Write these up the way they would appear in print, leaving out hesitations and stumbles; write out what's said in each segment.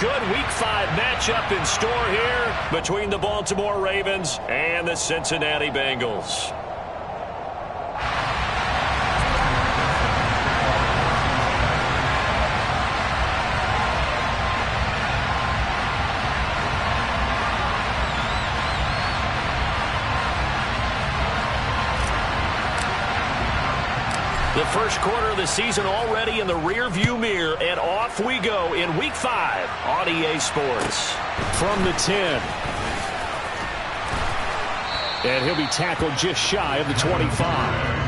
good Week 5 matchup in store here between the Baltimore Ravens and the Cincinnati Bengals. The first quarter of the season already in the rear-view mirror, and off we go in Week 5 on EA Sports. From the 10. And he'll be tackled just shy of the 25.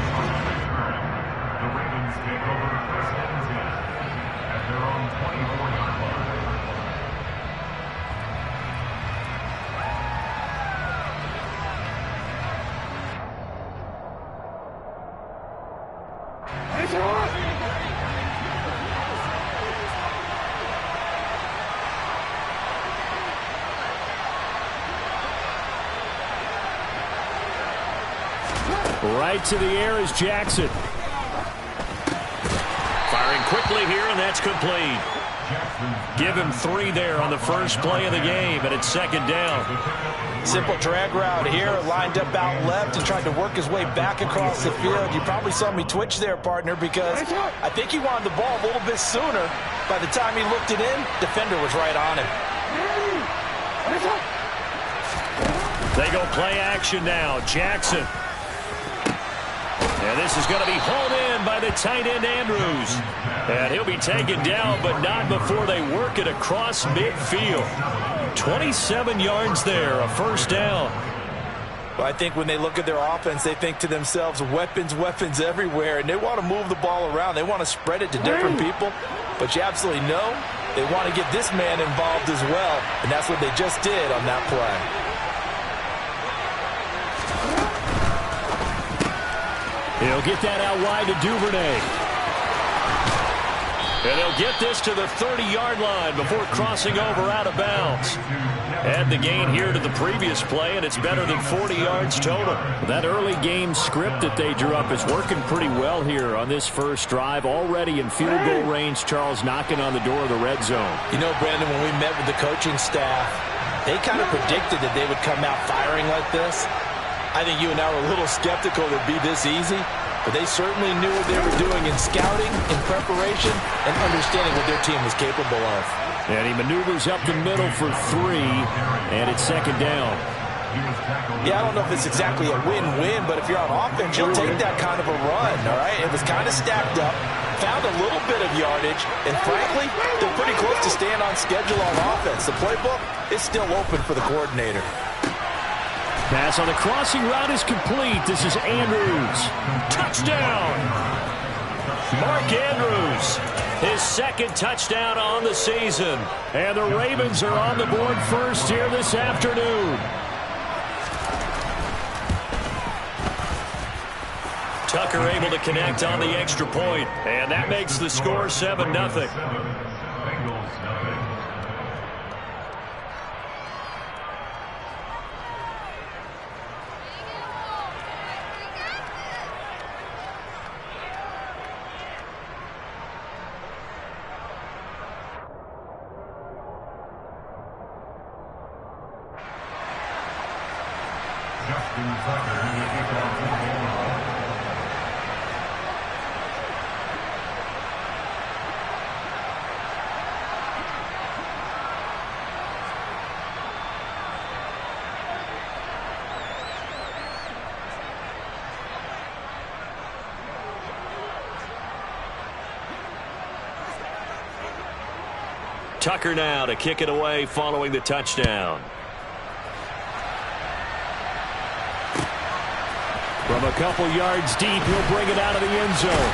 Right to the air is Jackson. Firing quickly here, and that's complete. Give him 3 there on the first play of the game, and it's second down. Simple drag route here, lined up out left and tried to work his way back across the field. You probably saw me twitch there, partner, because I think he wanted the ball a little bit sooner. By the time he looked it in, defender was right on him. They go play action now. Jackson. And this is going to be hauled in by the tight end, Andrews. And he'll be taken down, but not before they work it across midfield. 27 yards there, a first down. Well, I think when they look at their offense, they think to themselves, weapons, weapons everywhere. And they want to move the ball around. They want to spread it to different people. But you absolutely know they want to get this man involved as well. And that's what they just did on that play. He'll get that out wide to Duvernay. And they'll get this to the 30-yard line before crossing over out of bounds. Add the gain here to the previous play, and it's better than 40 yards total. That early game script that they drew up is working pretty well here on this first drive. Already in field goal range, Charles knocking on the door of the red zone. You know, Brandon, when we met with the coaching staff, they kind of predicted that they would come out firing like this. I think you and I were a little skeptical that it'd be this easy, but they certainly knew what they were doing in scouting, in preparation, and understanding what their team was capable of. And he maneuvers up the middle for 3, and it's second down. Yeah, I don't know if it's exactly a win-win, but if you're on offense, you'll take that kind of a run, all right? It was kind of stacked up, found a little bit of yardage, and frankly, they're pretty close to staying on schedule on offense. The playbook is still open for the coordinator. Pass on the crossing route is complete. This is Andrews. Touchdown! Mark Andrews, his second touchdown on the season. And the Ravens are on the board first here this afternoon. Tucker able to connect on the extra point, and that makes the score 7-0. Tucker now to kick it away following the touchdown. From a couple yards deep, he'll bring it out of the end zone.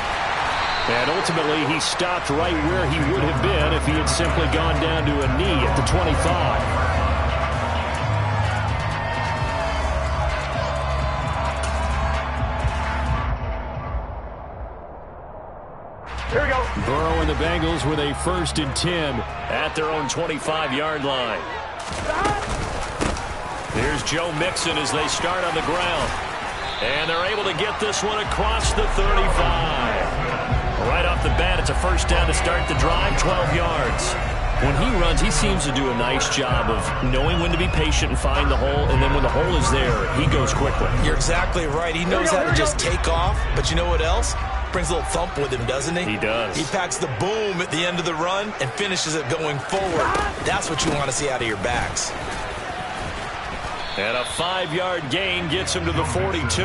And ultimately, he stopped right where he would have been if he had simply gone down to a knee at the 25. Here we go. Burrow and the Bengals with a 1st and 10 at their own 25-yard line. Here's Joe Mixon as they start on the ground. And they're able to get this one across the 35. Right off the bat, it's a first down to start the drive, 12 yards. When he runs, he seems to do a nice job of knowing when to be patient and find the hole, and then when the hole is there, he goes quickly. You're exactly right. He knows how to just take off, but you know what else? Brings a little thump with him, doesn't he? He does. He packs the boom at the end of the run and finishes it going forward. That's what you want to see out of your backs. And a 5-yard gain gets him to the 42.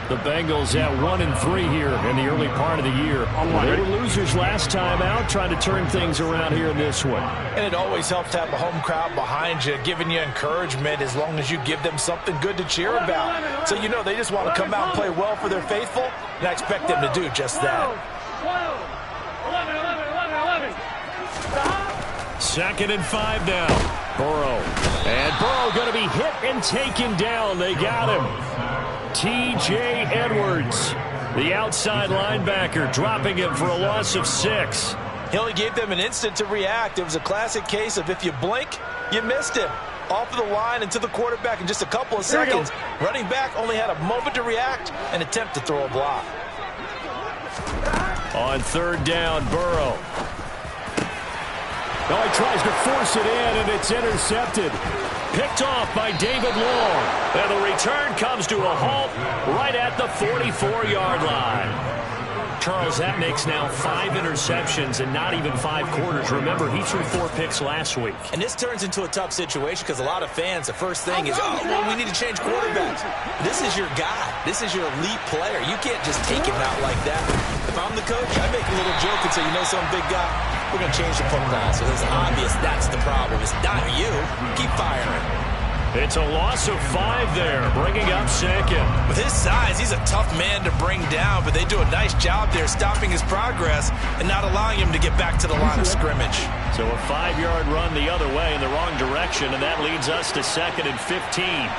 The Bengals at 1-3 here in the early part of the year. They were losers last time out, trying to turn things around here in this one. And it always helps to have a home crowd behind you, giving you encouragement as long as you give them something good to cheer about. So you know they just want to come out and play well for their faithful, and I expect them to do just that. 2nd and 5 now. Burrow. And Burrow going to be hit and taken down. They got him. T.J. Edwards, the outside linebacker, dropping him for a loss of 6. He only gave them an instant to react. It was a classic case of if you blink, you missed him. Off of the line and to the quarterback in just a couple of seconds. Running back only had a moment to react and attempt to throw a block. On 3rd down, Burrow. Now he tries to force it in, and it's intercepted. Picked off by David Long. And the return comes to a halt right at the 44-yard line. Charles, that makes now 5 interceptions and not even 5 quarters. Remember, he threw 4 picks last week. And this turns into a tough situation because a lot of fans, the first thing is, oh, well, we need to change quarterbacks. This is your guy. This is your elite player. You can't just take him out like that. If I'm the coach, I make a little joke and say, you know some big guy, we're going to change the football. So it's obvious that's the problem. It's not you. Keep firing. It's a loss of 5 there, bringing up 2nd. With his size, he's a tough man to bring down, but they do a nice job there stopping his progress and not allowing him to get back to the line of scrimmage. So a 5-yard run the other way in the wrong direction, and that leads us to 2nd and 15.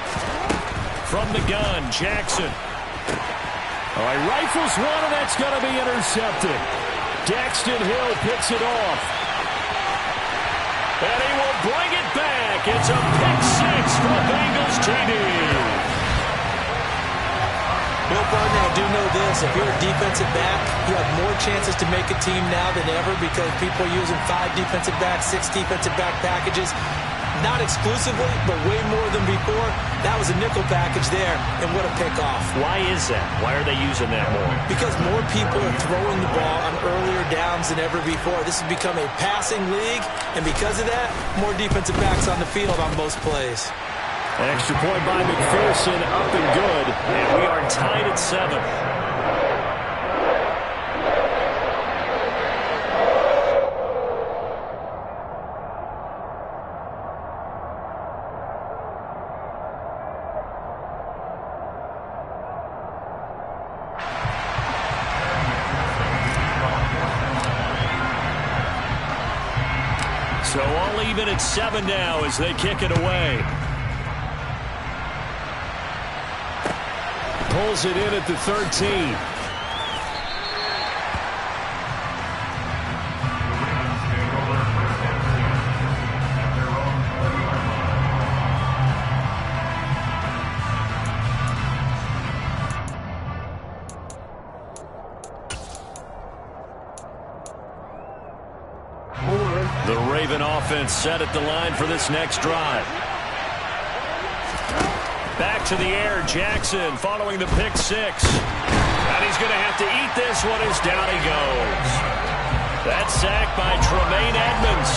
From the gun, Jackson. All right, rifles one, and that's going to be intercepted. Daxton Hill picks it off. And he will bring it back. It's a pick 6 for the Bengals TD. Bill Gardner, I do know this. If you're a defensive back, you have more chances to make a team now than ever because people are using 5 defensive backs, 6 defensive back packages. Not exclusively, but way more than before. That was a nickel package there, and what a pickoff. Why is that? Why are they using that more? Because more people are throwing the ball on earlier downs than ever before. This has become a passing league, and because of that, more defensive backs on the field on most plays. An extra point by McPherson, up and good, and we are tied at 7. So all even at 7 now as they kick it away. Pulls it in at the 13. The Raven offense set at the line for this next drive. Back to the air, Jackson following the pick 6. And he's going to have to eat this one as down he goes. That sack by Tremaine Edmonds.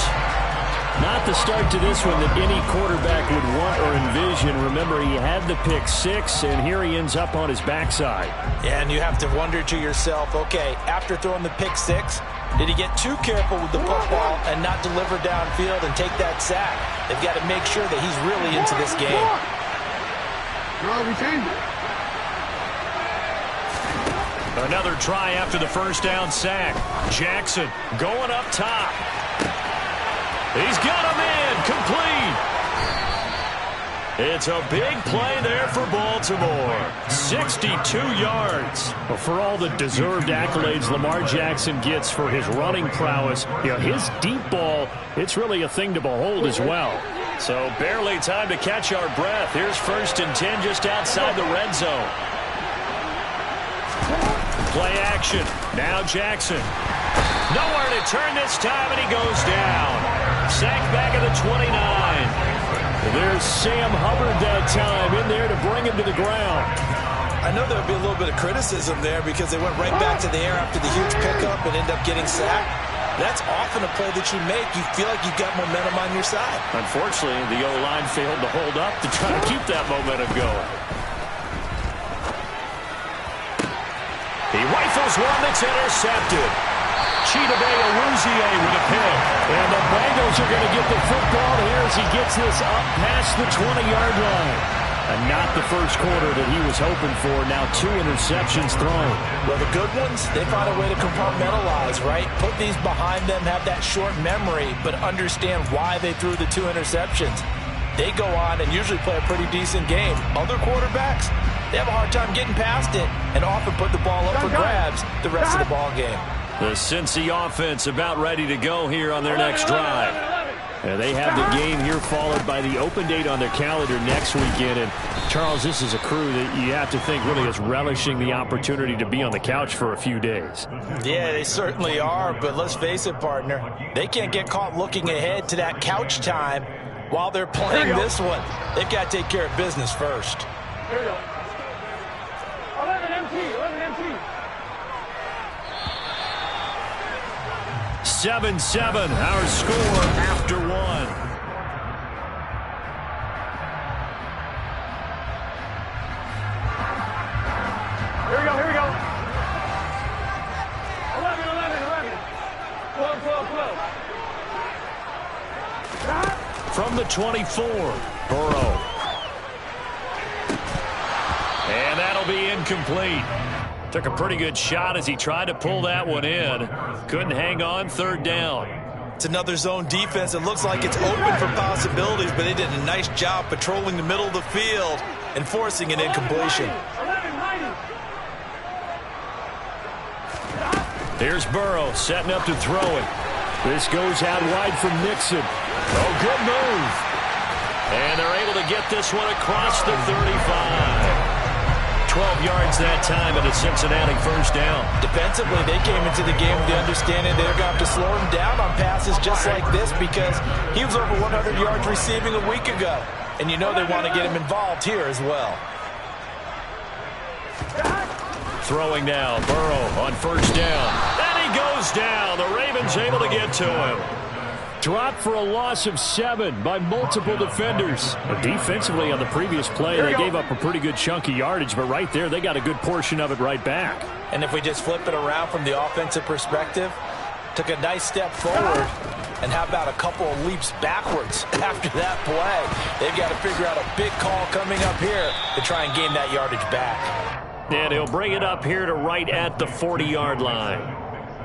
Not the start to this one that any quarterback would want or envision. Remember, he had the pick 6, and here he ends up on his backside. Yeah, and you have to wonder to yourself, okay, after throwing the pick 6, did he get too careful with the football and not deliver downfield and take that sack? They've got to make sure that he's really into this game. Another try after the first down sack. Jackson going up top. He's got him in. Complete. It's a big play there for Baltimore. 62 yards. Well, for all the deserved accolades Lamar Jackson gets for his running prowess, his deep ball, it's really a thing to behold as well. So barely time to catch our breath. Here's 1st and 10 just outside the red zone. Play action. Now Jackson. Nowhere to turn this time, and he goes down. Sacked back at the 29. There's Sam Hubbard that time in there to bring him to the ground. I know there would be a little bit of criticism there because they went right back to the air after the huge pickup and ended up getting sacked. That's often a play that you make. You feel like you've got momentum on your side. Unfortunately, the O-line failed to hold up to try to keep that momentum going. He rifles one that's intercepted. Chidobe Awuzie with a pick. And the Bengals are going to get the football here as he gets this up past the 20-yard line. And not the first quarter that he was hoping for. Now 2 interceptions thrown. Well, the good ones, they find a way to compartmentalize, right? Put these behind them, have that short memory, but understand why they threw the 2 interceptions. They go on and usually play a pretty decent game. Other quarterbacks, they have a hard time getting past it and often put the ball up for grabs the rest of the ball game. The Cincy offense about ready to go here on their next drive. They have the game here followed by the open date on their calendar next weekend. And, Charles, this is a crew that you have to think really is relishing the opportunity to be on the couch for a few days. Yeah, they certainly are. But let's face it, partner, they can't get caught looking ahead to that couch time while they're playing this one. They've got to take care of business first. Here we go. 11 empty. 7-7, our score after 1. Here we go. 11. 12. From the 24, Burrow. And that'll be incomplete. Took a pretty good shot as he tried to pull that one in. Couldn't hang on, 3rd down. It's another zone defense. It looks like it's open for possibilities, but they did a nice job patrolling the middle of the field and forcing an incompletion. Here's Burrow setting up to throw it. This goes out wide from Nixon. Oh, good move. And they're able to get this one across the 35. 12 yards that time and a Cincinnati first down. Defensively, they came into the game with the understanding they're going to have to slow him down on passes just like this because he was over 100 yards receiving a week ago. And you know they want to get him involved here as well. Throwing now, Burrow on first down. And he goes down. The Ravens able to get to him. Dropped for a loss of 7 by multiple defenders. Defensively on the previous play, they gave up a pretty good chunk of yardage, but right there, they got a good portion of it right back. And if we just flip it around from the offensive perspective, took a nice step forward, and how about a couple of leaps backwards after that play? They've got to figure out a big call coming up here to try and gain that yardage back. And he'll bring it up here to right at the 40-yard line.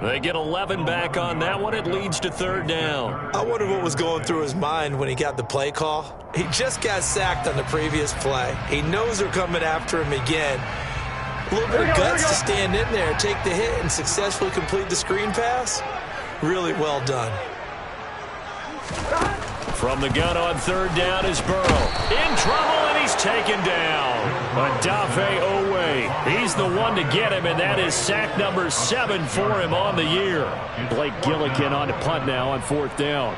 They get 11 back on that one. It leads to 3rd down. I wonder what was going through his mind when he got the play call. He just got sacked on the previous play. He knows they're coming after him again. A little bit of guts to stand in there, take the hit, and successfully complete the screen pass. Really well done. From the gun on 3rd down is Burrow. In trouble, and he's taken down. Odafe Owe. He's the one to get him, and that is sack number 7 for him on the year. Blake Gillikin on the punt now on 4th down.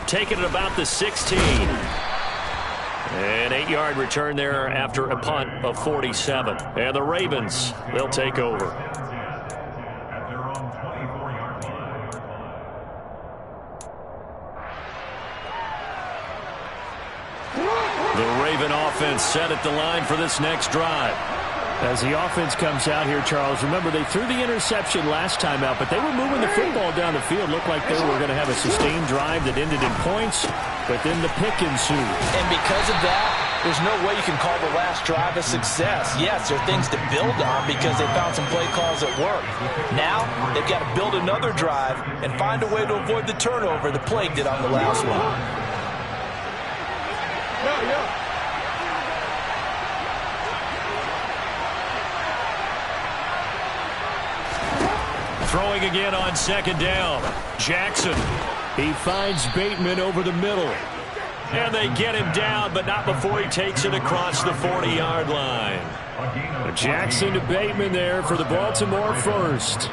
Taking it about the 16. An 8-yard return there after a punt of 47. And the Ravens, they'll take over. The Raven offense set at the line for this next drive. As the offense comes out here, Charles, remember they threw the interception last time out, but they were moving the football down the field. Looked like they were going to have a sustained drive that ended in points, but then the pick ensued. And because of that, there's no way you can call the last drive a success. Yes, there are things to build on because they found some play calls that work. Now, they've got to build another drive and find a way to avoid the turnover the plague did on the last one. Throwing again on 2nd down. Jackson. He finds Bateman over the middle. And they get him down, but not before he takes it across the 40-yard line. Jackson to Bateman there for the Baltimore first.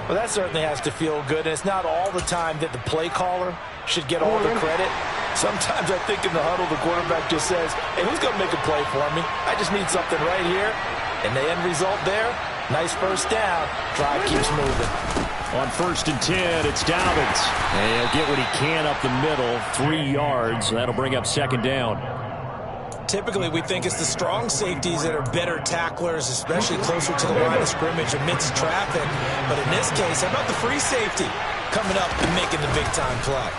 Well, that certainly has to feel good, and it's not all the time that the play caller should get all the credit. Sometimes I think in the huddle, the quarterback just says, hey, who's going to make a play for me? I just need something right here. And the end result there, nice first down. Drive keeps moving. On 1st and 10, it's Dobbins. And he'll get what he can up the middle, 3 yards. That'll bring up 2nd down. Typically, we think it's the strong safeties that are better tacklers, especially closer to the line of scrimmage amidst traffic. But in this case, how about the free safety coming up and making the big-time play?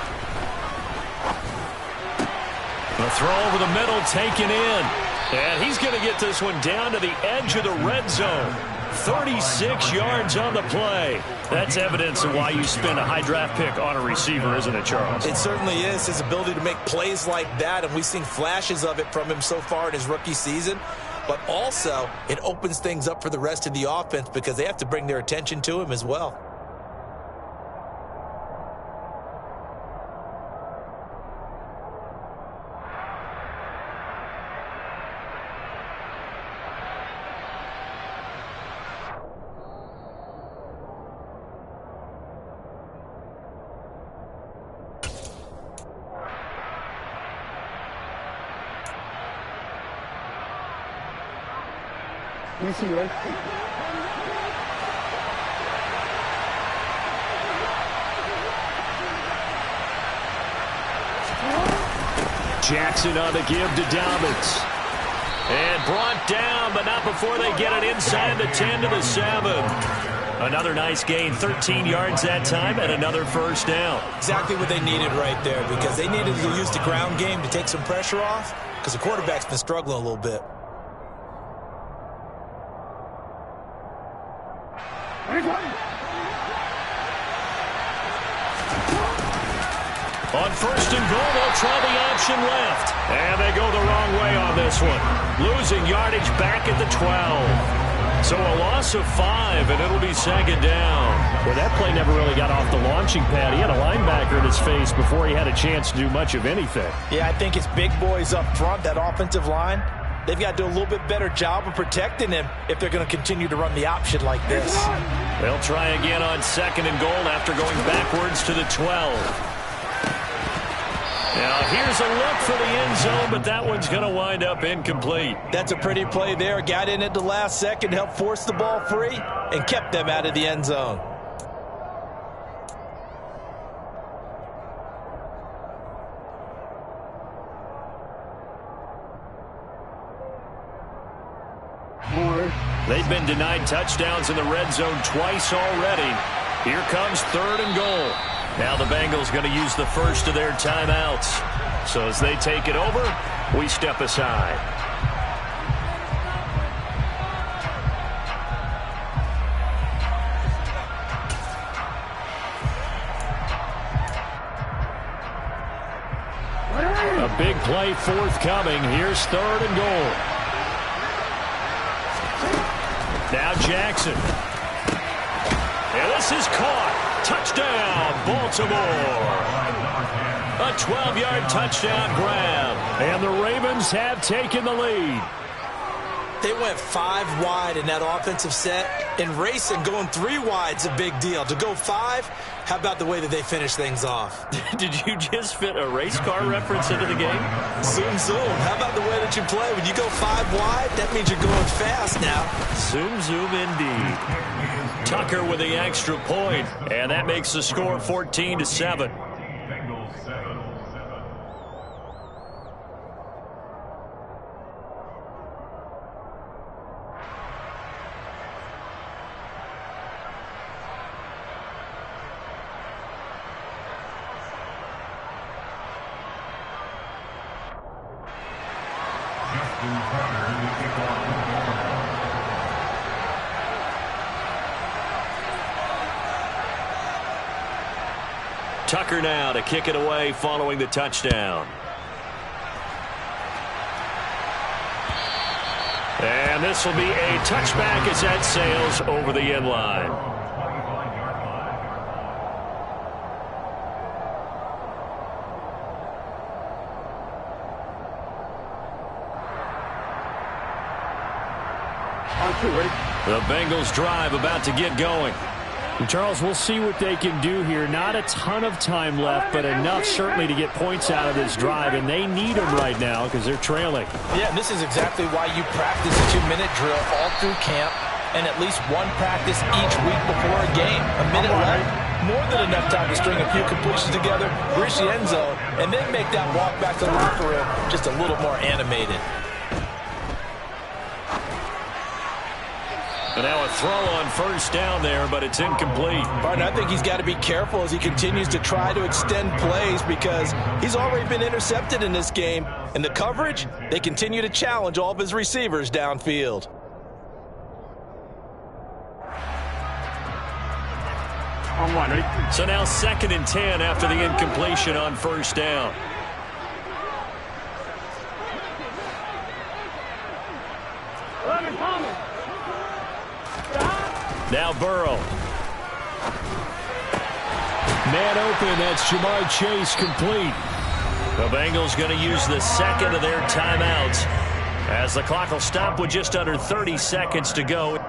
The throw over the middle taken in. And he's going to get this one down to the edge of the red zone. 36 yards on the play. That's evidence of why you spend a high draft pick on a receiver, isn't it, Charles? It certainly is. His ability to make plays like that, and we've seen flashes of it from him so far in his rookie season. But also, it opens things up for the rest of the offense because they have to bring their attention to him as well. Jackson on the give to Dobbins. And brought down, but not before they get it inside the 10 to the 7. Another nice gain, 13 yards that time, and another first down. Exactly what they needed right there, because they needed to use the ground game to take some pressure off, because the quarterback's been struggling a little bit. On 1st and goal, they'll try the option left. And they go the wrong way on this one. Losing yardage back at the 12. So a loss of 5, and it'll be 2nd down. Well, that play never really got off the launching pad. He had a linebacker in his face before he had a chance to do much of anything. Yeah, I think it's big boys up front, that offensive line. They've got to do a little bit better job of protecting him if they're going to continue to run the option like this. They'll try again on 2nd and goal after going backwards to the 12. Now, here's a look for the end zone, but that one's going to wind up incomplete. That's a pretty play there. Got in at the last second, helped force the ball free, and kept them out of the end zone. They've been denied touchdowns in the red zone twice already. Here comes 3rd and goal. Now the Bengals going to use the first of their timeouts. So as they take it over, we step aside. A big play forthcoming. Here's 3rd and goal. Now Jackson. And this is caught. Touchdown, Baltimore. A 12-yard touchdown grab. And the Ravens have taken the lead. They went 5 wide in that offensive set. And racing, going 3 wide's a big deal. To go 5, how about the way that they finish things off? Did you just fit a race car reference into the game? Zoom, zoom. How about the way that you play? When you go 5 wide, that means you're going fast now. Zoom, zoom indeed. Tucker with the extra point, and that makes the score 14-7. Tucker now to kick it away following the touchdown. And this will be a touchback as that sails over the end line. The Bengals drive about to get going. And Charles, we'll see what they can do here. Not a ton of time left, but enough certainly to get points out of this drive, and they need them right now because they're trailing. Yeah, and this is exactly why you practice a 2-minute drill all through camp and at least one practice each week before a game. A minute left. More than enough time to string a few completions together, reach the end zone, and then make that walk back to the locker room just a little more animated. And now a throw on first down there, but it's incomplete. Martin, I think he's got to be careful as he continues to try to extend plays because he's already been intercepted in this game. And the coverage, they continue to challenge all of his receivers downfield. So now 2nd and 10 after the incompletion on first down. Now Burrow. Man open, that's Jamar Chase complete. The Bengals going to use the 2nd of their timeouts as the clock will stop with just under 30 seconds to go.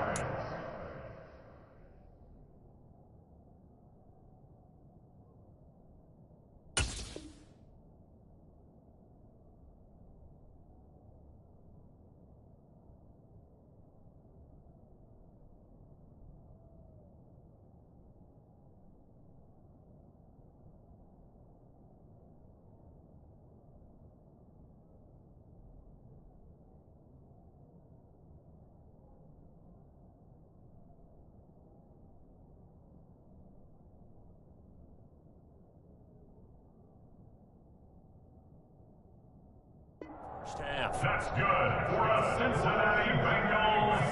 Half. That's good for a Cincinnati Bengals.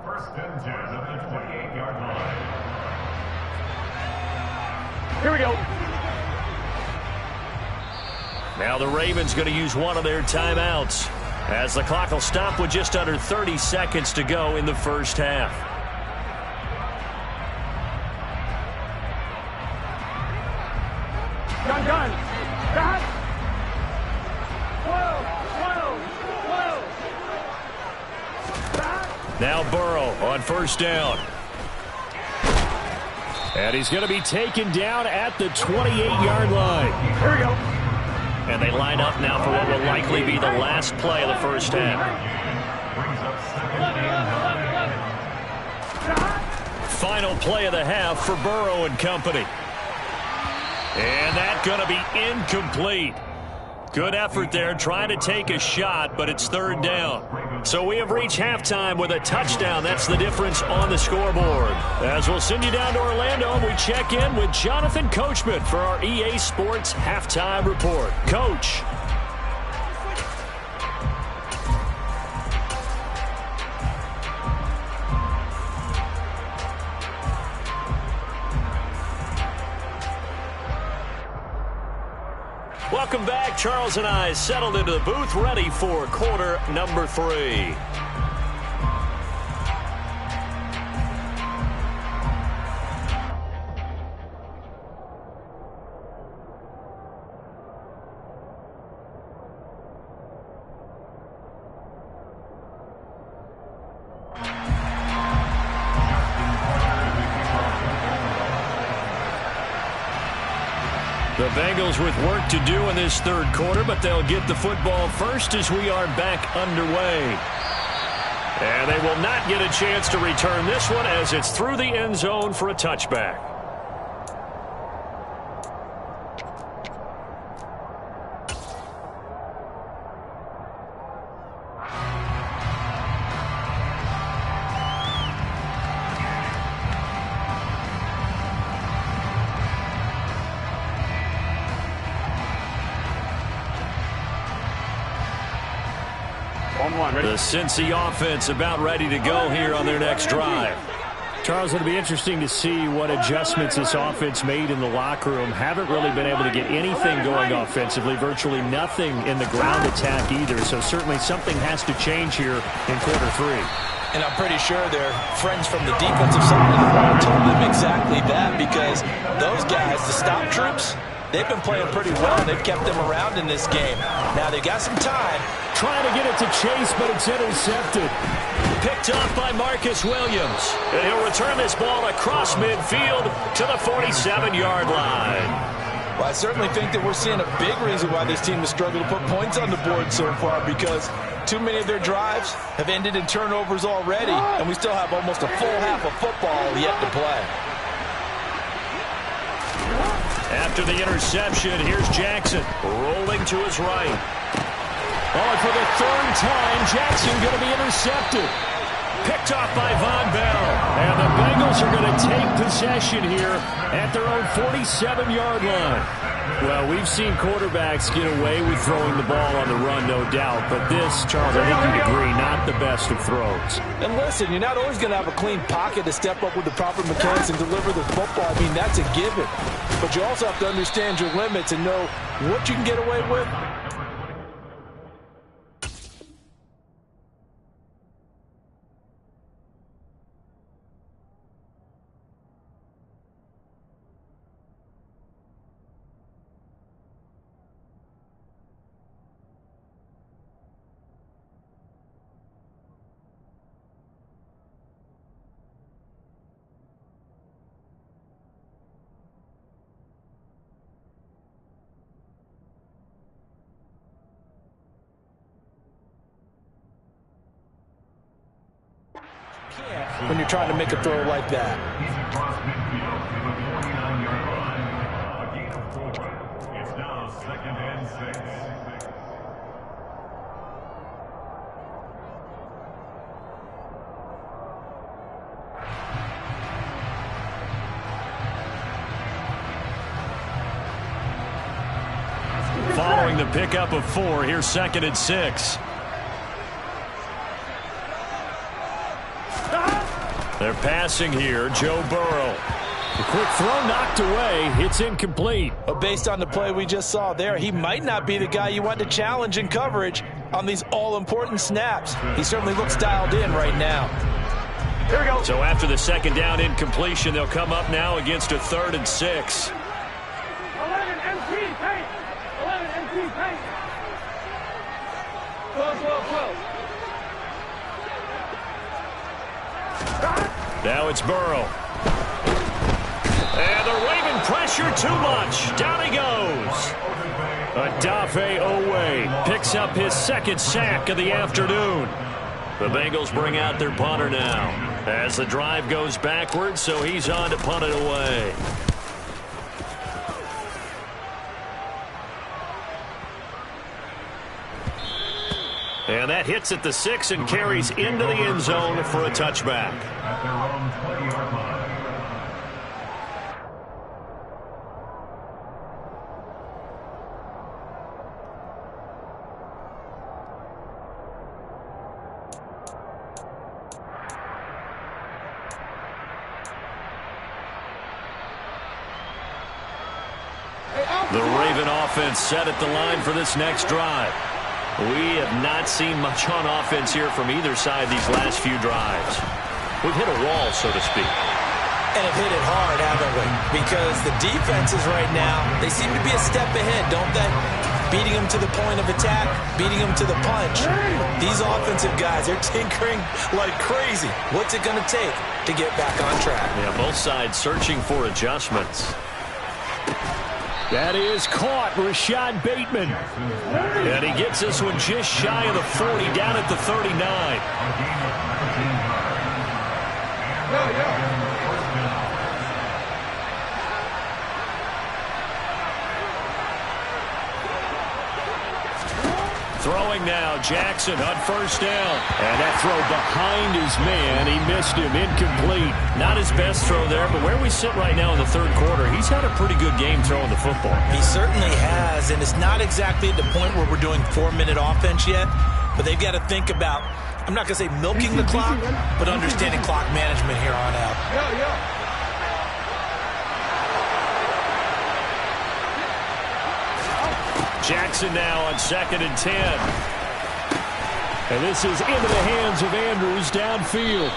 1st and 10 at the 28-yard line. Here we go. Now the Ravens going to use one of their timeouts as the clock will stop with just under 30 seconds to go in the first half. Gun. Got. Now Burrow on first down. And he's going to be taken down at the 28-yard line. Here we go. And they line up now for what will likely be the last play of the first half. Final play of the half for Burrow and company. And that's going to be incomplete. Good effort there trying to take a shot, but it's 3rd down. So we have reached halftime with a touchdown. That's the difference on the scoreboard. As we'll send you down to Orlando, and we check in with Jonathan Coachman for our EA Sports Halftime Report. Coach. Welcome back. Charles and I settled into the booth, ready for quarter number 3. The Bengals with work to do in this 3rd quarter, but they'll get the football first as we are back underway. And they will not get a chance to return this one as it's through the end zone for a touchback. The Cincy offense about ready to go here on their next drive. Charles, it'll be interesting to see what adjustments this offense made in the locker room. Haven't really been able to get anything going offensively, virtually nothing in the ground attack either. So certainly something has to change here in quarter 3. And I'm pretty sure their friends from the defensive side of the ball told them exactly that, because those guys, the stop troops, they've been playing pretty well. They've kept them around in this game. Now they've got some time. trying to get it to Chase, but it's intercepted. Picked off by Marcus Williams. And he'll return this ball across midfield to the 47-yard line. Well, I certainly think that we're seeing a big reason why this team has struggled to put points on the board so far, because too many of their drives have ended in turnovers already, and we still have almost a full half of football yet to play. After the interception, here's Jackson rolling to his right. Oh, for the third time, Jackson going to be intercepted. Picked off by Von Bell. And the Bengals are going to take possession here at their own 47-yard line. Well, we've seen quarterbacks get away with throwing the ball on the run, no doubt. But this, Charles, I think you'd agree, not the best of throws. And listen, you're not always going to have a clean pocket to step up with the proper mechanics and deliver the football. I mean, that's a given. But you also have to understand your limits and know what you can get away with. When you're trying to make a throw like that. It's now 2nd and 6. Following the pickup of 4, here's 2nd and 6. They're passing here, Joe Burrow. The quick throw knocked away. It's incomplete. Based on the play we just saw there, he might not be the guy you want to challenge in coverage on these all-important snaps. He certainly looks dialed in right now. Here we go. So after the 2nd down incompletion, they'll come up now against a 3rd and 6. 11 MT paint. 11 MT paint. 12, 12, 12. Now it's Burrow. And the Raven pressure too much. Down he goes. Odafe Owe picks up his 2nd sack of the afternoon. The Bengals bring out their punter now as the drive goes backwards, so he's on to punt it away. And that hits at the 6 and carries into the end zone for a touchback. At their own 20-yard line. The Raven offense set at the line for this next drive. We have not seen much on offense here from either side these last few drives. We've hit a wall, so to speak. And have hit it hard, haven't we? Because the defenses right now, they seem to be a step ahead, don't they? Beating them to the point of attack, beating them to the punch. These offensive guys, they're tinkering like crazy. What's it going to take to get back on track? Yeah, both sides searching for adjustments. That is caught, Rashad Bateman. And he gets this one just shy of the 40, down at the 39. Throwing now, Jackson on 1st down. And that throw behind his man, he missed him, incomplete. Not his best throw there, but where we sit right now in the 3rd quarter, he's had a pretty good game throwing the football. He certainly has, and it's not exactly at the point where we're doing 4-minute offense yet, but they've got to think about, I'm not going to say milking the clock, but understanding clock management here on out. Jackson now on 2nd and 10. And this is into the hands of Andrews downfield.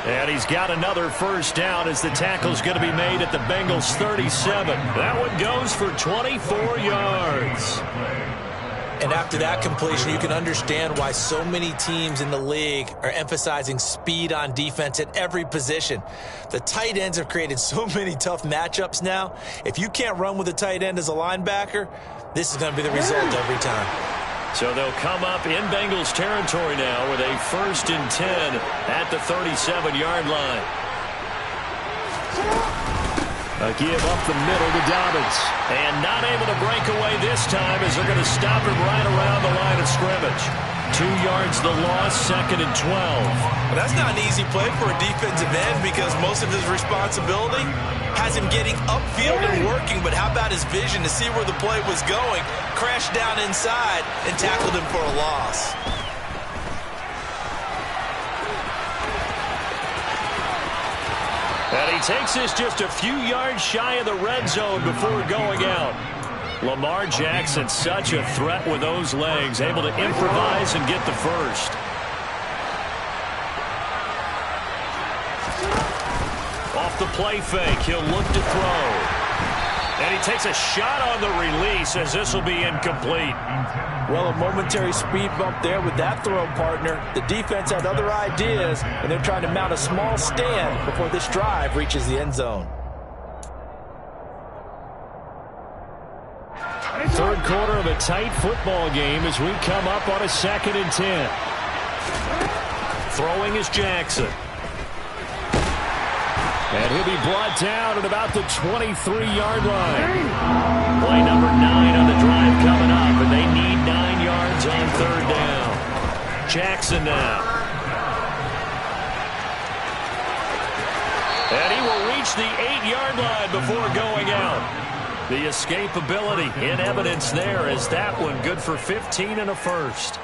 And he's got another 1st down as the tackle's going to be made at the Bengals 37. That one goes for 24 yards. And after that completion, you can understand why so many teams in the league are emphasizing speed on defense at every position. The tight ends have created so many tough matchups now. If you can't run with a tight end as a linebacker, this is going to be the result every time. So they'll come up in Bengals territory now with a 1st and 10 at the 37-yard line. A give up the middle to Dobbins. And not able to break away this time as they're going to stop him right around the line of scrimmage. 2 yards the loss, 2nd and 12. Well, that's not an easy play for a defensive end because most of his responsibility has him getting upfield and working, but how about his vision to see where the play was going, crashed down inside, and tackled him for a loss. And he takes this just a few yards shy of the red zone before going out. Lamar Jackson, such a threat with those legs, able to improvise and get the first. Off the play fake, he'll look to throw. And he takes a shot on the release as this will be incomplete. Well, a momentary speed bump there with that throw, partner. The defense had other ideas, and they're trying to mount a small stand before this drive reaches the end zone. Third quarter of a tight football game as we come up on a 2nd and 10. Throwing is Jackson. And he'll be brought down at about the 23-yard line. Play number 9 on the drive coming up, and they need 9 yards on 3rd down. Jackson now. And he will reach the 8-yard line before going out. The escapability in evidence there as that one good for 15 and a first.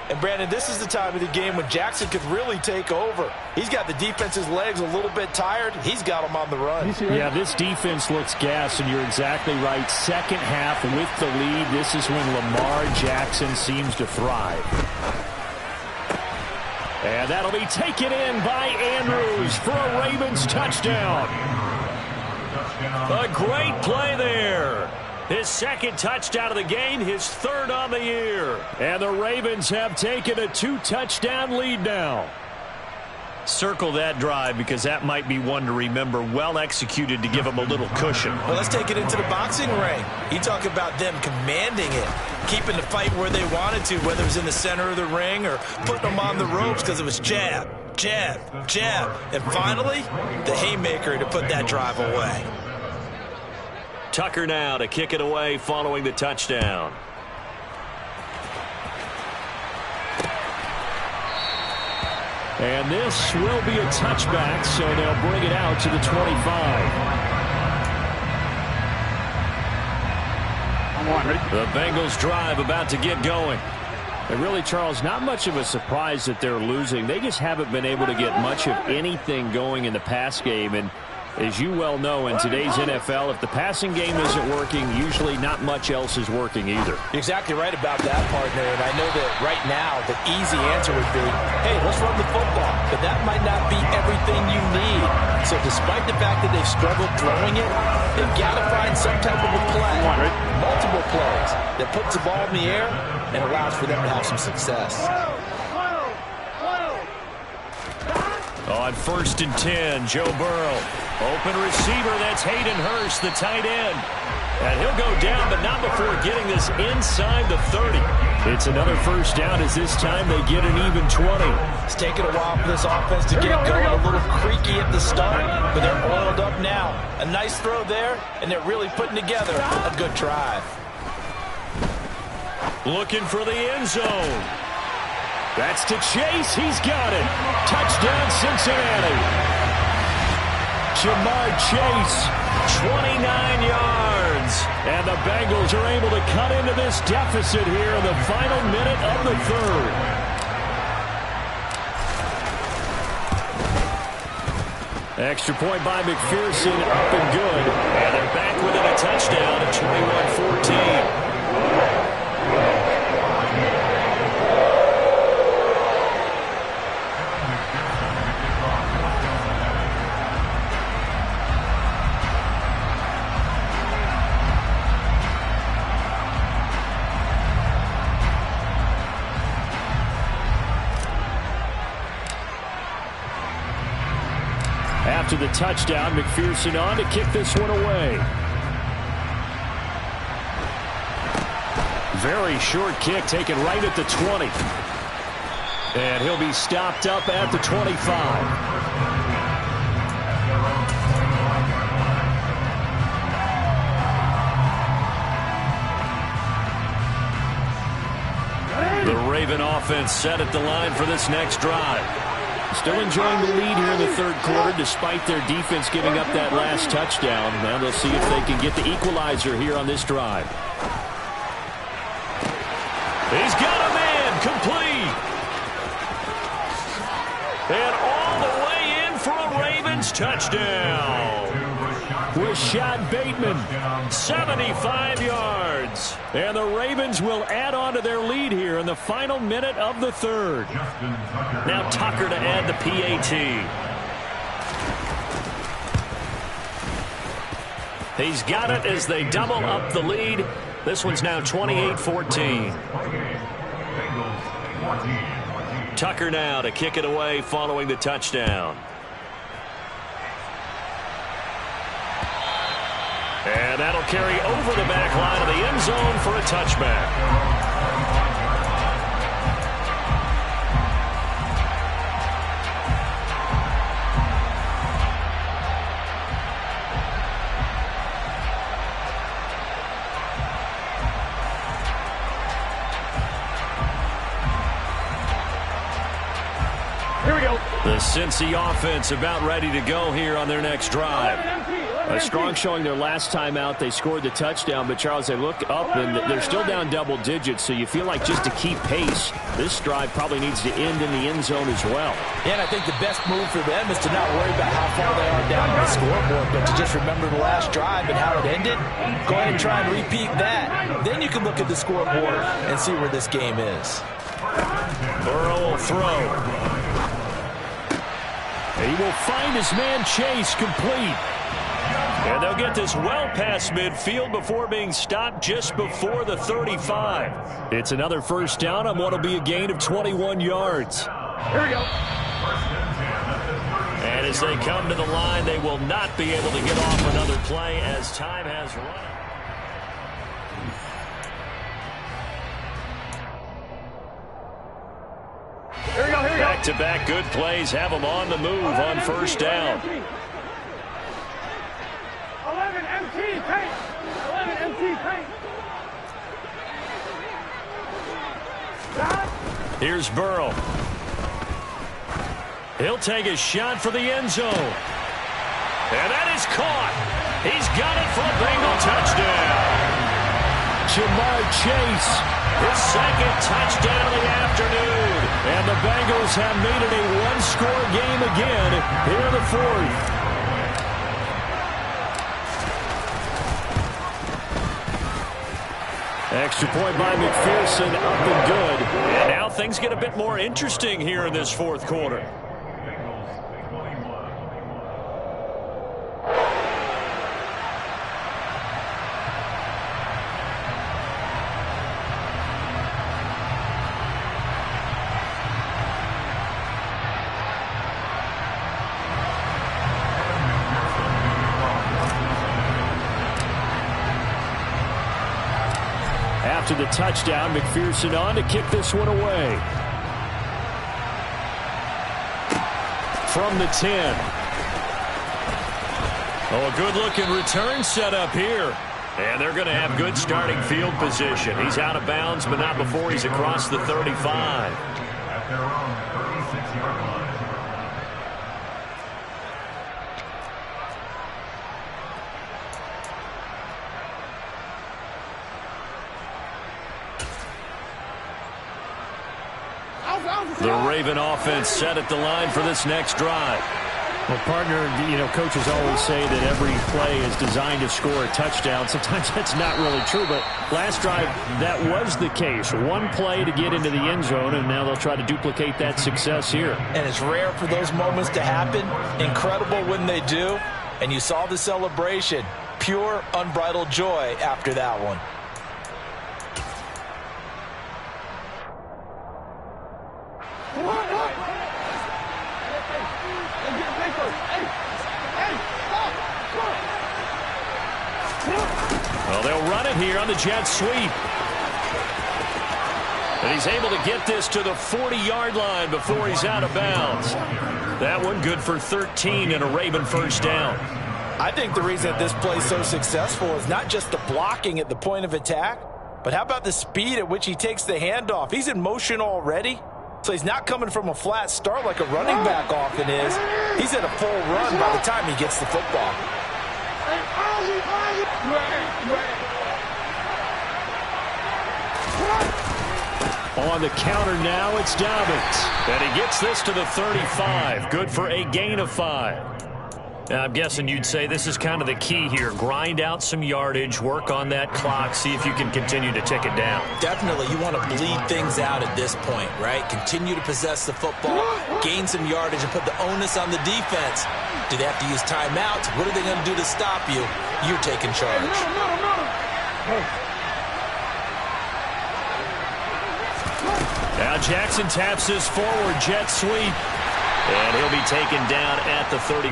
And, Brandon, this is the time of the game when Jackson could really take over. He's got the defense's legs a little bit tired. He's got them on the run. Yeah, this defense looks gassed, and you're exactly right. Second half with the lead, this is when Lamar Jackson seems to thrive. And that'll be taken in by Andrews for a Ravens touchdown. A great play there. His 2nd touchdown of the game, his 3rd on the year. And the Ravens have taken a 2-touchdown lead now. Circle that drive because that might be one to remember. Well executed to give him a little cushion. Well, let's take it into the boxing ring. You talk about them commanding it, keeping the fight where they wanted to, whether it was in the center of the ring or putting them on the ropes because it was jab, jab, jab. And finally, the haymaker to put that drive away. Tucker now to kick it away following the touchdown. And this will be a touchback, so they'll bring it out to the 25. The Bengals drive about to get going. And really, Charles, not much of a surprise that they're losing. They just haven't been able to get much of anything going in the pass game. And as you well know, in today's NFL, if the passing game isn't working, usually not much else is working either. You're exactly right about that, partner. And I know that right now the easy answer would be, hey, let's run the football. But that might not be everything you need. So despite the fact that they've struggled throwing it, they've got to find some type of a play, multiple plays, that puts the ball in the air and allows for them to have some success. On 1st and 10, Joe Burrow. Open receiver, that's Hayden Hurst, the tight end. And he'll go down, but not before getting this inside the 30. It's another first down as this time they get an even 20. It's taken a while for this offense to get going. A little creaky at the start, but they're oiled up now. A nice throw there, and they're really putting together a good drive. Looking for the end zone. That's to Chase. He's got it. Touchdown, Cincinnati. Jamar Chase, 29 yards. And the Bengals are able to cut into this deficit here in the final minute of the 3rd. Extra point by McPherson, up and good. And they're back within a touchdown at 21-14. After the touchdown, McPherson on to kick this one away. Very short kick taken right at the 20. And he'll be stopped up at the 25. The Raven offense set at the line for this next drive. Still enjoying the lead here in the third quarter despite their defense giving up that last touchdown. Now they'll see if they can get the equalizer here on this drive. He's got a man complete. And all the way in for a Ravens touchdown. Rashad Bateman, 75 yards. And the Ravens will add on to their lead here in the final minute of the third. Now Tucker to add the PAT. He's got it as they double up the lead. This one's now 28-14. Tucker now to kick it away following the touchdown. And that'll carry over the back line of the end zone for a touchback. Here we go. The Cincy offense about ready to go here on their next drive. A strong showing their last time out. They scored the touchdown, but Charles, they look up and they're still down double digits, so you feel like just to keep pace, this drive probably needs to end in the end zone as well. Yeah, and I think the best move for them is to not worry about how far they are down on the scoreboard, but to just remember the last drive and how it ended. Go ahead and try and repeat that. Then you can look at the scoreboard and see where this game is. Burrow will throw. He will find his man Chase complete. And they'll get this well past midfield before being stopped just before the 35. It's another first down on what will be a gain of 21 yards. Here we go. And as they come to the line, they will not be able to get off another play as time has run. Here we go. Here we go. Back-to-back good plays have them on the move on first down. 11 MT paint. 11 MT paint. Here's Burrow. He'll take a shot for the end zone. And that is caught. He's got it for a Bengal touchdown. Jamar Chase, His second touchdown of the afternoon. and the Bengals have made it a one-score game again here in the fourth. Extra point by McPherson, up and good. And now things get a bit more interesting here in this fourth quarter. After the touchdown, McPherson on to kick this one away. From the 10. Oh, a good-looking return set up here. And they're going to have good starting field position. He's out of bounds, but not before he's across the 35. At their own 36-yard line. The Raven offense set at the line for this next drive. Well, partner, coaches always say that every play is designed to score a touchdown. Sometimes that's not really true, but last drive, that was the case. One play to get into the end zone, and now they'll try to duplicate that success here. And it's rare for those moments to happen. Incredible when they do. And you saw the celebration. Pure, unbridled joy after that one. it here on the jet sweep. And he's able to get this to the 40-yard line before he's out of bounds. That one good for 13 and a Raven first down. I think the reason that this play is so successful is not just the blocking at the point of attack, but how about the speed at which he takes the handoff? He's in motion already, so he's not coming from a flat start like a running back often is. He's at a full run by the time he gets the football. On the counter now, it's Dobbins. And he gets this to the 35. Good for a gain of 5. Now, I'm guessing you'd say this is kind of the key here. Grind out some yardage, work on that clock, see if you can continue to tick it down. Definitely, you want to bleed things out at this point, right? Continue to possess the football, gain some yardage, and put the onus on the defense. Do they have to use timeouts? What are they going to do to stop you? You're taking charge. Now Jackson taps his forward jet sweep. And he'll be taken down at the 34.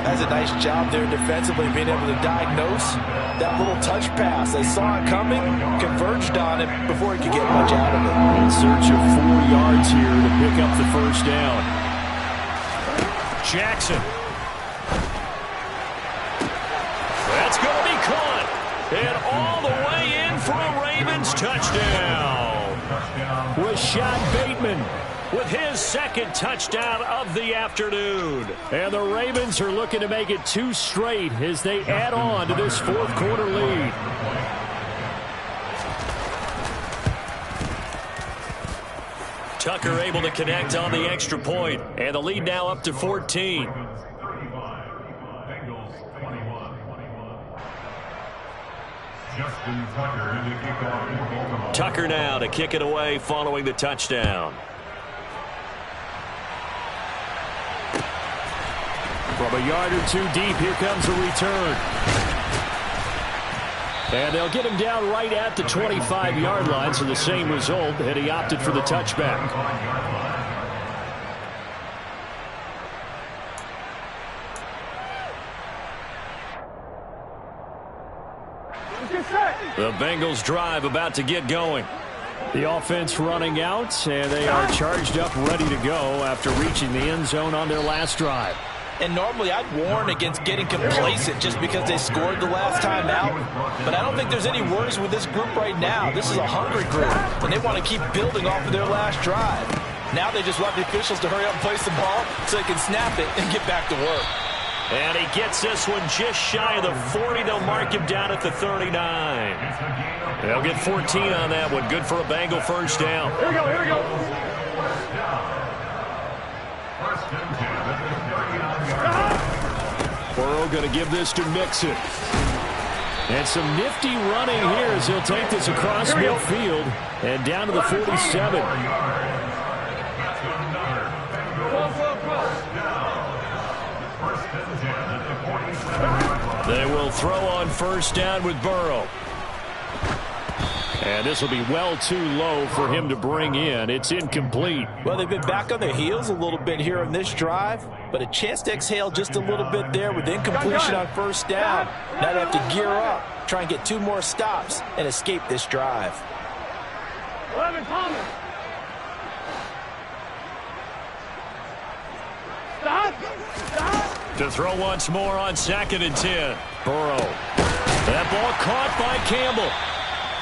That's a nice job there defensively, being able to diagnose that little touch pass. They saw it coming, converged on it before he could get much out of it. In search of 4 yards here to pick up the first down. Jackson. That's going to be caught. And all the way in for a Ravens touchdown. Rashad Bateman with his second touchdown of the afternoon. And the Ravens are looking to make it 2 straight as they add on to this fourth quarter lead. Tucker able to connect on the extra point, and the lead now up to 14. Tucker now to kick it away following the touchdown. From a yard or 2 deep, here comes a return. And they'll get him down right at the 25-yard line, so the same result, and he opted for the touchback. The Bengals drive about to get going. The offense running out, and they are charged up, ready to go after reaching the end zone on their last drive. And normally I'd warn against getting complacent just because they scored the last time out. But I don't think there's any worries with this group right now. This is a hungry group, and they want to keep building off of their last drive. Now they just want the officials to hurry up and place the ball so they can snap it and get back to work. And he gets this one just shy of the 40. They'll mark him down at the 39. They'll get 14 on that one. Good for a Bengal first down. Here we go, here we go. Burrow going to give this to Mixon. And some nifty running here as he'll take this across midfield and down to the 47. They will throw on first down with Burrow. And this will be well too low for him to bring in. It's incomplete. Well, they've been back on their heels a little bit here on this drive, but a chance to exhale just a little bit there with incompletion on first down. Now they have to gear up, try and get 2 more stops, and escape this drive. 11 Thomas. Stop. To throw once more on 2nd and 10. Burrow. That ball caught by Campbell.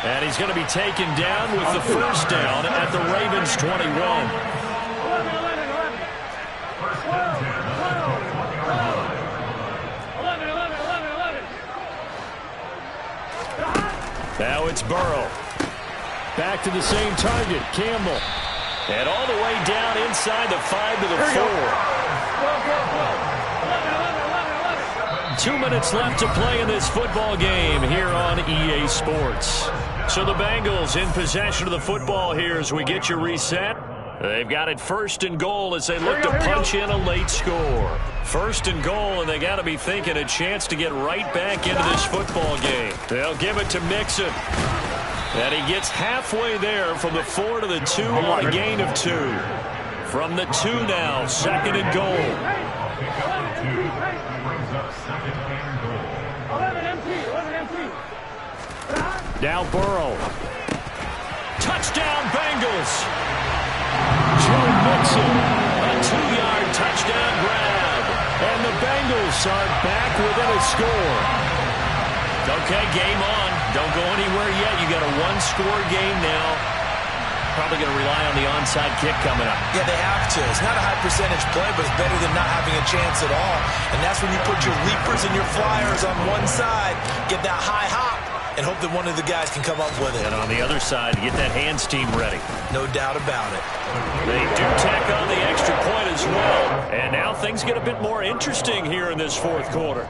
And he's going to be taken down with the first down at the Ravens 21. 11, 11, 11. 11, 11, 11. Now it's Burrow. Back to the same target, Campbell. And all the way down inside the 5 to the 4. 2 minutes left to play in this football game here on EA Sports. So the Bengals in possession of the football here as we get you reset. They've got it 1st and goal as they look to punch in a late score. 1st and goal, and they got to be thinking a chance to get right back into this football game. They'll give it to Mixon. And he gets halfway there from the 4 to the 2 on a gain of 2. From the 2 now, 2nd and goal. 11 MT. Now Burrow. Touchdown, Bengals. Joe Mixon, a 2-yard touchdown grab. And the Bengals are back within a score. Okay, game on. Don't go anywhere yet. You got a one-score game now. Probably going to rely on the onside kick coming up. Yeah, they have to. It's not a high percentage play, but it's better than not having a chance at all. And that's when you put your leapers and your flyers on one side, get that high hop, and hope that one of the guys can come up with it. And on the other side, get that hands team ready. No doubt about it. They do tack on the extra point as well. And now things get a bit more interesting here in this fourth quarter.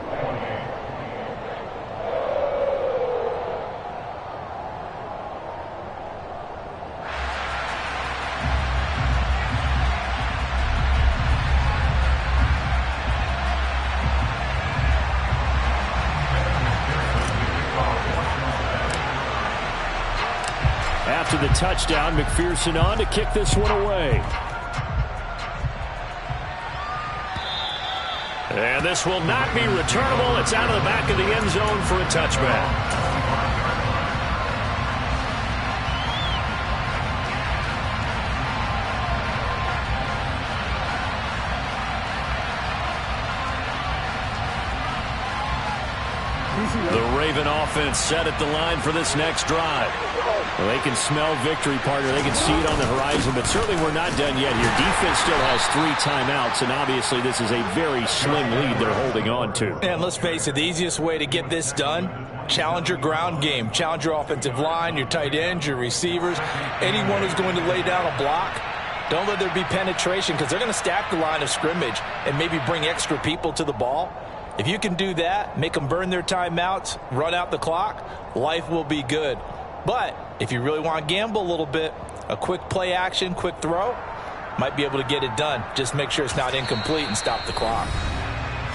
After the touchdown, McPherson on to kick this one away. And this will not be returnable. It's out of the back of the end zone for a touchback. The Raven offense set at the line for this next drive. Well, they can smell victory, partner. They can see it on the horizon, but certainly we're not done yet here. Defense still has 3 timeouts, and obviously this is a very slim lead they're holding on to. And let's face it, the easiest way to get this done, challenge your ground game. Challenge your offensive line, your tight ends, your receivers, anyone who's going to lay down a block. Don't let there be penetration because they're going to stack the line of scrimmage and maybe bring extra people to the ball. If you can do that, make them burn their timeouts, run out the clock, life will be good. But if you really want to gamble a little bit, a quick play action, quick throw, might be able to get it done. Just make sure it's not incomplete and stop the clock.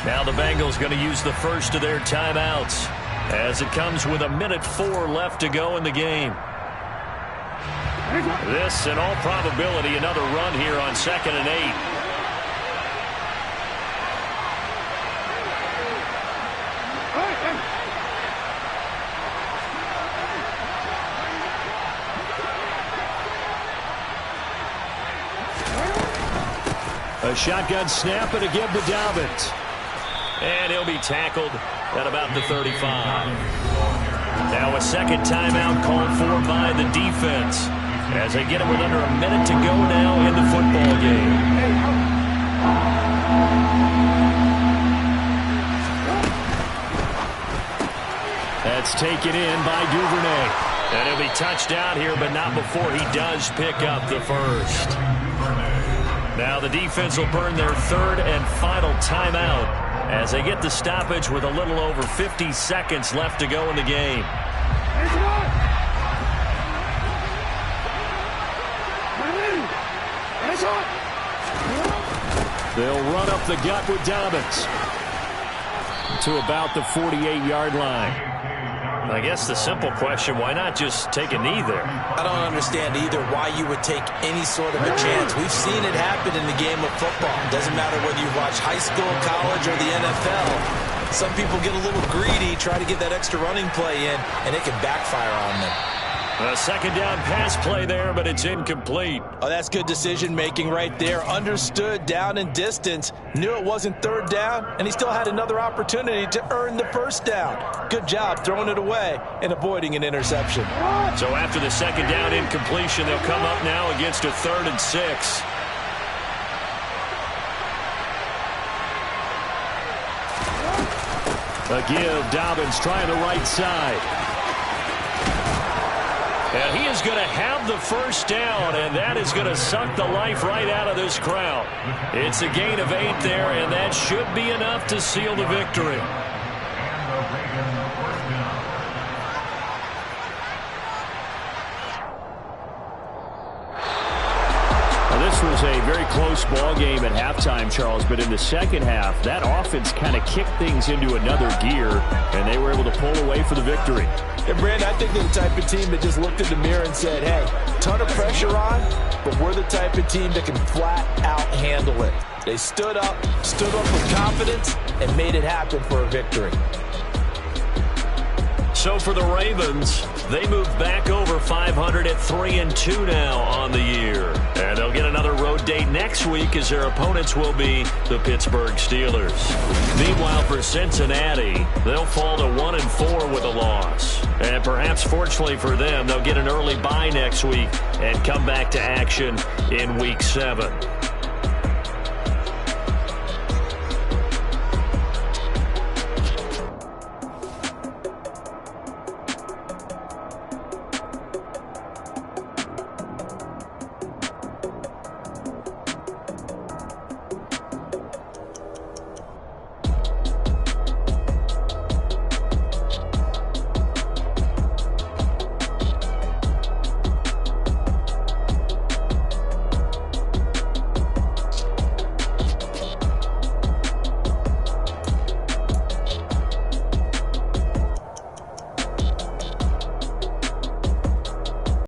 Now the Bengals going to use the first of their timeouts as it comes with 1:04 left to go in the game. This, in all probability, another run here on 2nd and 8. A shotgun snap and again to Dobbins. And he'll be tackled at about the 35. Now a second timeout called for by the defense as they get it with under a minute to go now in the football game. That's taken in by Duvernay. And he'll be touched down here, but not before he does pick up the first. Now the defense will burn their 3rd and final timeout as they get the stoppage with a little over 50 seconds left to go in the game. They'll run up the gut with Dobbins to about the 48-yard line. I guess the simple question, why not just take a knee there? I don't understand either why you would take any sort of a chance. We've seen it happen in the game of football. It doesn't matter whether you watch high school, college, or the NFL. Some people get a little greedy, try to get that extra running play in, and it can backfire on them. A second down pass play there, but it's incomplete. Oh, that's good decision-making right there. Understood down and distance. Knew it wasn't 3rd down, and he still had another opportunity to earn the first down. Good job throwing it away and avoiding an interception. So after the second down incompletion, they'll come up now against a 3rd and 6. A give, Dobbins trying the right side. And he is going to have the first down, and that is going to suck the life right out of this crowd. It's a gain of 8 there, and that should be enough to seal the victory. This was a very close ball game at halftime, Charles, but in the second half, that offense kind of kicked things into another gear, and they were able to pull away for the victory. And, Brandon, I think they're the type of team that just looked in the mirror and said, hey, ton of pressure on, but we're the type of team that can flat out handle it. They stood up with confidence, and made it happen for a victory. So for the Ravens, they move back over 500 at 3-2 now on the year. And they'll get another road date next week as their opponents will be the Pittsburgh Steelers. Meanwhile, for Cincinnati, they'll fall to 1-4 with a loss. And perhaps fortunately for them, they'll get an early bye next week and come back to action in Week 7.